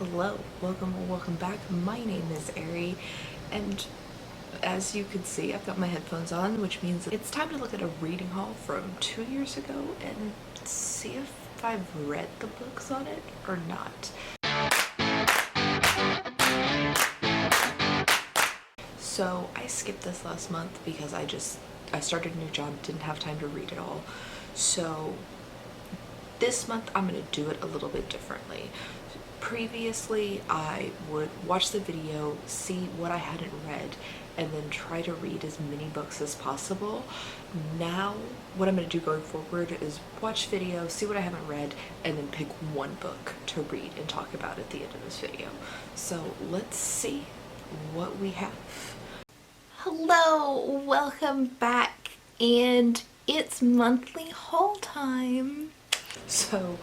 Hello, welcome or welcome back. My name is Ari, and as you can see, I've got my headphones on, which means it's time to look at a reading haul from 2 years ago and see if I've read the books on it or not. So I skipped this last month because I started a new job, didn't have time to read it all. So this month I'm going to do it a little bit differently. Previously, I would watch the video, see what I hadn't read, and then try to read as many books as possible. Now, what I'm going to do going forward is watch video, see what I haven't read, and then pick one book to read and talk about at the end of this video. So let's see what we have. Hello, welcome back, and it's monthly haul time. So,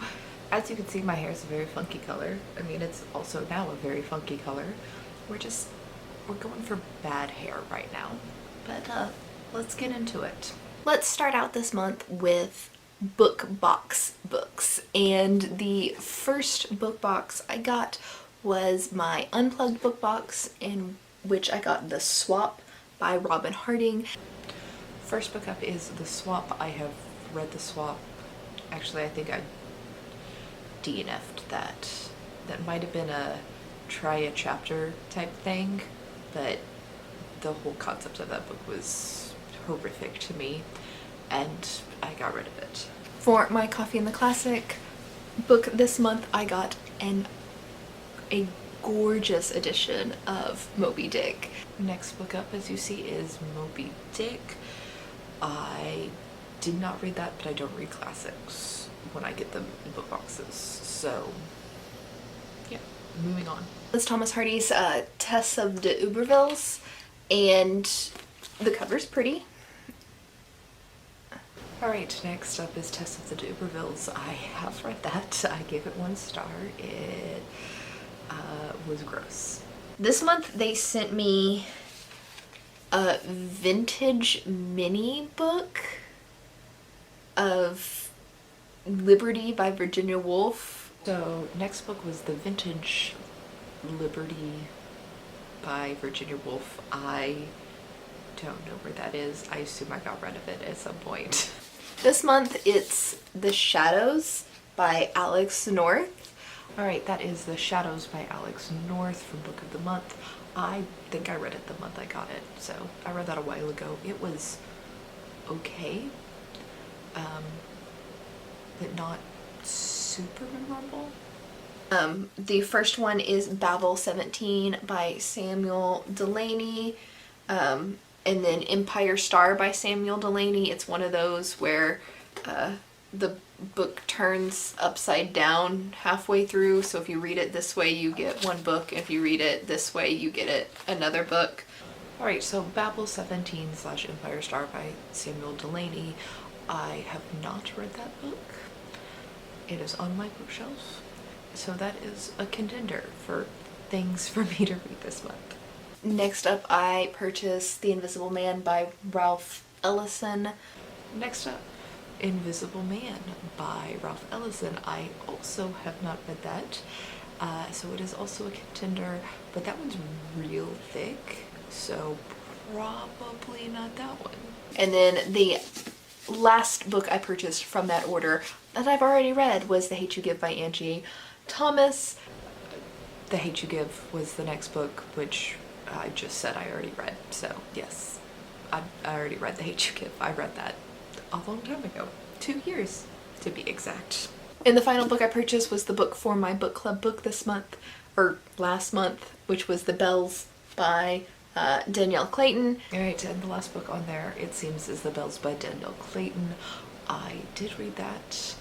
as you can see, my hair is a very funky color. I mean, it's also now a very funky color. We're going for bad hair right now. But let's get into it. Let's start out this month with book box books. And the first book box I got was my Unplugged book box, in which I got The Swap by Robin Harding. First book up is The Swap. I have read The Swap. Actually, I think I DNF'd that. That might have been a try a chapter type thing, but the whole concept of that book was horrific to me, and I got rid of it. For my Coffee and the Classic book this month, I got a gorgeous edition of Moby Dick. Next book up, as you see, is Moby Dick. I did not read that, but I don't read classics when I get them in book boxes, so yeah, moving on. It's Thomas Hardy's Tess of the Ubervilles, and the cover's pretty. Alright, next up is Tess of the Ubervilles. I have read that. I gave it 1 star. It was gross. This month they sent me a vintage mini book of Liberty by Virginia Woolf. So next book was The Vintage Liberty by Virginia Woolf. I don't know where that is. I assume I got rid of it at some point. This month it's The Shadows by Alex North. Alright, that is The Shadows by Alex North from Book of the Month. I think I read it the month I got it, so I read that a while ago. It was okay. But not super memorable. The first one is Babel 17 by Samuel Delany, and then Empire Star by Samuel Delany. It's one of those where the book turns upside down halfway through, so if you read it this way you get one book, if you read it this way you get another book. Alright, so Babel 17 / Empire Star by Samuel Delany. I have not read that book. It is on my bookshelf, so that is a contender for things for me to read this month. Next up, I purchased The Invisible Man by Ralph Ellison. Next up, Invisible Man by Ralph Ellison. I also have not read that, so it is also a contender, but that one's real thick, so probably not that one. And then the last book I purchased from that order that I've already read was The Hate U Give by Angie Thomas. The Hate U Give was the next book, which I just said I already read, so yes, I already read The Hate U Give. I read that a long time ago, 2 years to be exact. And the final book I purchased was the book for my book club book this month, or last month, which was The Bells by Danielle Clayton. Alright, and the last book on there, it seems, is The Bells by Danielle Clayton. I did read that.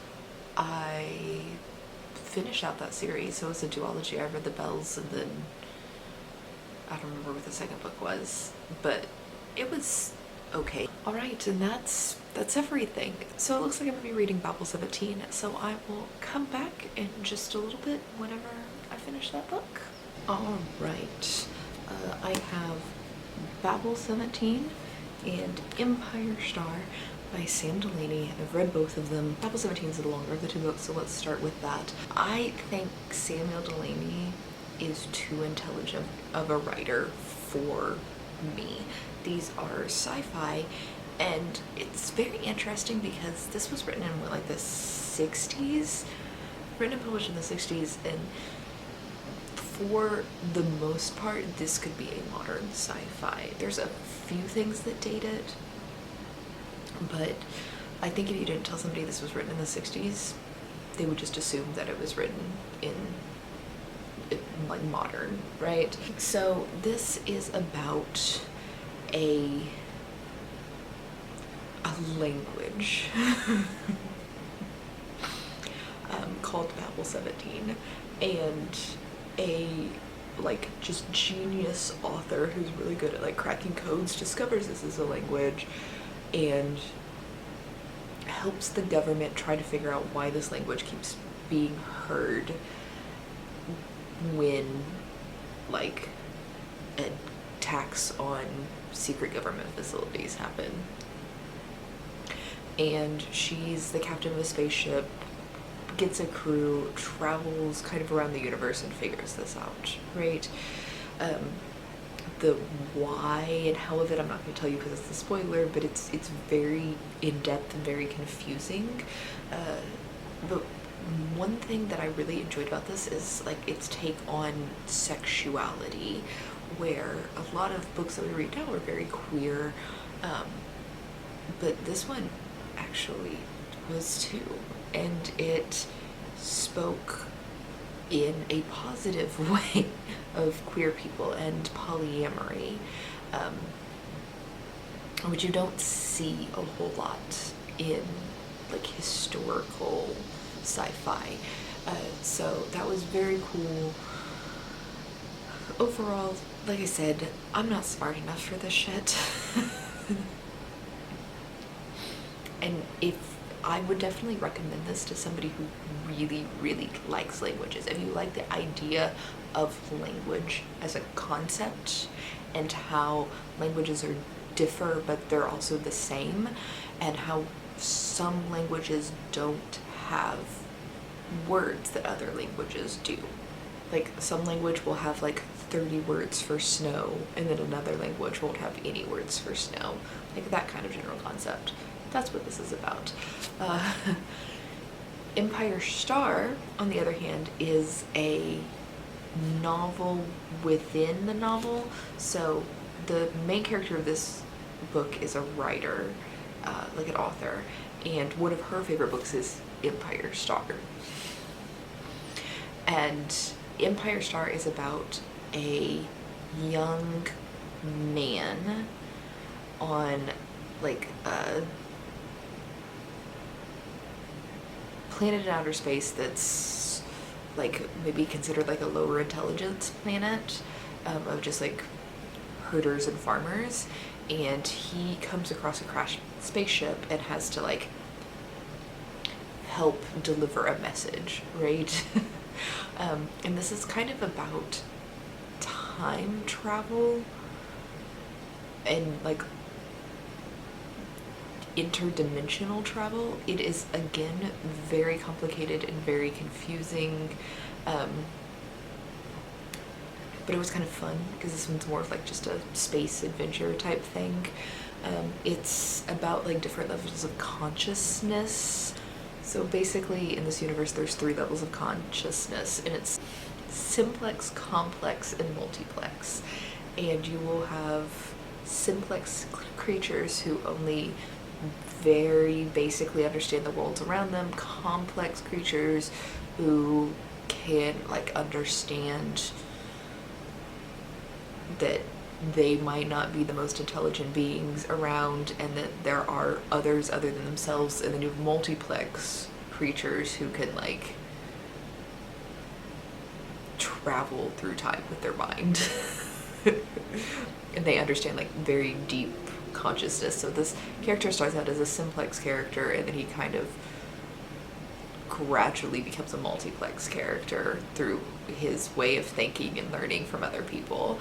I finished out that series, so it's a duology. I read The Bells, and then I don't remember what the second book was, but it was okay. Alright, and that's everything. So it looks like I'm going to be reading Babel 17, so I will come back in just a little bit whenever I finish that book. Alright. I have Babel 17 and Empire Star by Sam Delany. I've read both of them. Babel 17 is the longer of the two books, so let's start with that. I think Samuel Delany is too intelligent of a writer for me. These are sci-fi, and it's very interesting because this was written in like the 60s, written and published in the 60s, and for the most part, this could be a modern sci-fi. There's a few things that date it, but I think if you didn't tell somebody this was written in the 60s, they would just assume that it was written in like modern, right? So this is about a language called Babel 17, and a like just genius author who's really good at like cracking codes discovers this is a language and helps the government try to figure out why this language keeps being heard when like attacks on secret government facilities happen. And she's the captain of a spaceship, gets a crew, travels kind of around the universe and figures this out, right? The why and how of it I'm not going to tell you because it's a spoiler, but it's very in-depth and very confusing. But one thing that I really enjoyed about this is like its take on sexuality, where a lot of books that we read now are very queer, but this one actually was too, and it spoke in a positive way of queer people and polyamory, which you don't see a whole lot in like historical sci-fi. So that was very cool. Overall, like I said, I'm not smart enough for this shit. And I would definitely recommend this to somebody who really, really likes languages. If you like the idea of language as a concept and how languages are differ but they're also the same, and how some languages don't have words that other languages do. Like some language will have like 30 words for snow, and then another language won't have any words for snow. Like that kind of general concept. That's what this is about. Empire Star, on the other hand, is a novel within the novel. So the main character of this book is a writer, like an author, and one of her favorite books is Empire Star. And Empire Star is about a young man on like a planet in outer space that's like maybe considered like a lower intelligence planet, of just like herders and farmers, and he comes across a crashed spaceship and has to like help deliver a message, right? And this is kind of about time travel and like interdimensional travel. It is again very complicated and very confusing, but it was kind of fun because this one's more of like just a space adventure type thing. It's about like different levels of consciousness. So basically in this universe there's 3 levels of consciousness, and it's simplex, complex, and multiplex. And you will have simplex creatures who only very basically understand the worlds around them, complex creatures who can like understand that they might not be the most intelligent beings around, and that there are others other than themselves. And then you have multiplex creatures who can like travel through time with their mind. And they understand like very deep consciousness. So this character starts out as a simplex character, and then he kind of gradually becomes a multiplex character through his way of thinking and learning from other people.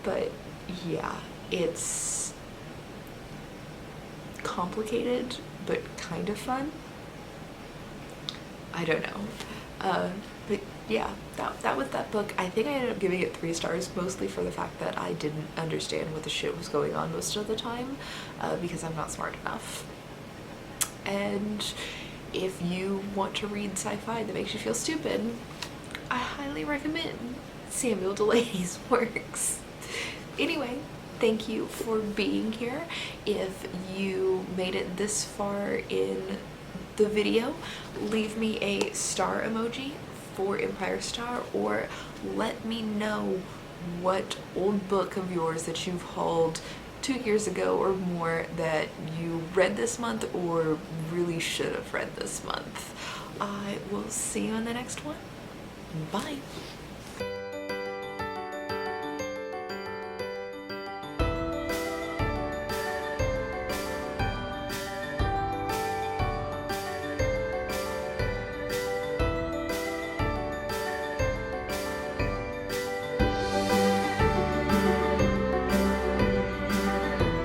But yeah, it's complicated but kind of fun. I don't know. But yeah, that was that book. I think I ended up giving it 3 stars, mostly for the fact that I didn't understand what the shit was going on most of the time, because I'm not smart enough. And if you want to read sci-fi that makes you feel stupid, I highly recommend Samuel Delaney's works. Anyway, thank you for being here. If you made it this far in the video, leave me a star emoji for Empire Star, or let me know what old book of yours that you've hauled 2 years ago or more that you read this month or really should have read this month. I will see you in the next one. Bye.